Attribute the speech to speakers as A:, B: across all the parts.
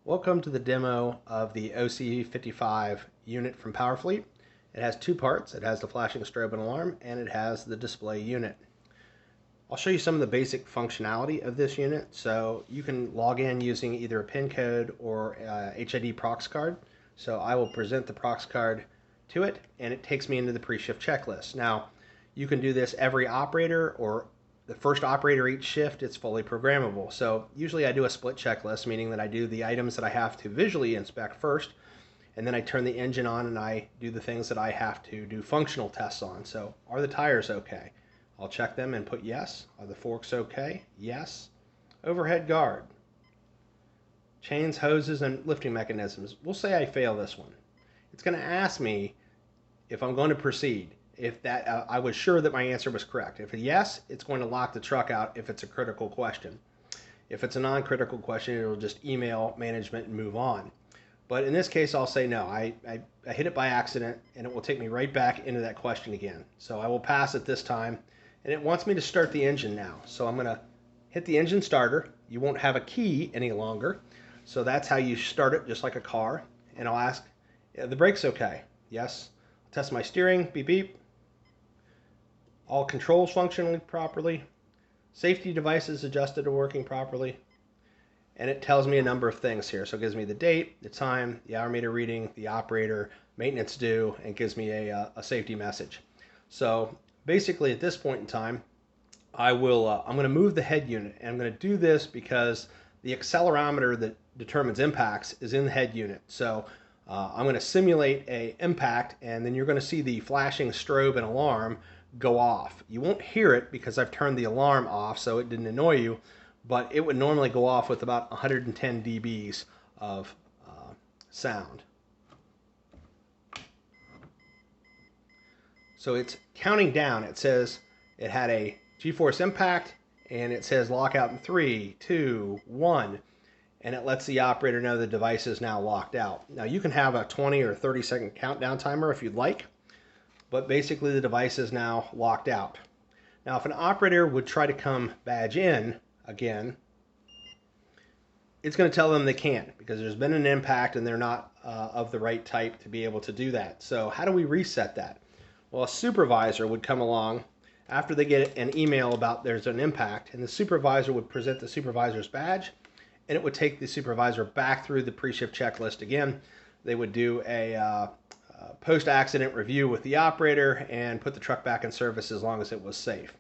A: Welcome to the demo of the OC55 unit from PowerFleet. It has two parts. It has the flashing strobe and alarm, and it has the display unit. I'll show you some of the basic functionality of this unit. So you can log in using either a PIN code or a HID prox card. So I will present the prox card to it, and it takes me into the pre-shift checklist. Now, you can do this every operator or the first operator each shift. It's fully programmable. So usually I do a split checklist, meaning that I do the items that I have to visually inspect first, and then I turn the engine on and I do the things that I have to do functional tests on. So are the tires okay? I'll check them and put yes. Are the forks okay? Yes. Overhead guard. Chains, hoses, and lifting mechanisms. We'll say I fail this one. It's going to ask me if I'm going to proceed. If that I was sure that my answer was correct. If a yes, it's going to lock the truck out if it's a critical question. If it's a non-critical question, it'll just email management and move on. But in this case, I'll say no. I hit it by accident, and it will take me right back into that question again. So I will pass it this time, and it wants me to start the engine now. So I'm going to hit the engine starter. You won't have a key any longer. So that's how you start it, just like a car. And I'll ask, the brake's okay? Yes. I'll test my steering, beep, beep. All controls functioning properly, safety devices adjusted to working properly, and it tells me a number of things here. So it gives me the date, the time, the hour meter reading, the operator, maintenance due, and gives me a safety message. So basically at this point in time, I'm going to move the head unit, and I'm going to do this because the accelerometer that determines impacts is in the head unit. So I'm going to simulate an impact, and then you're going to see the flashing strobe and alarm go off. You won't hear it because I've turned the alarm off so it didn't annoy you, but it would normally go off with about 110 dBs of sound. So it's counting down. It says it had a G-force impact, and it says lockout in 3, 2, 1, and it lets the operator know the device is now locked out. Now you can have a 20 or 30 second countdown timer if you'd like, but basically the device is now locked out. Now if an operator would try to come badge in again, it's going to tell them they can't because there's been an impact and they're not of the right type to be able to do that. So how do we reset that? Well, a supervisor would come along after they get an email about there's an impact, and the supervisor would present the supervisor's badge, and it would take the supervisor back through the pre-shift checklist again. They would do a post-accident review with the operator and put the truck back in service as long as it was safe.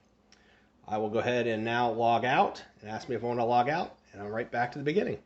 A: I will go ahead and now log out and ask me if I want to log out, and I'm right back to the beginning.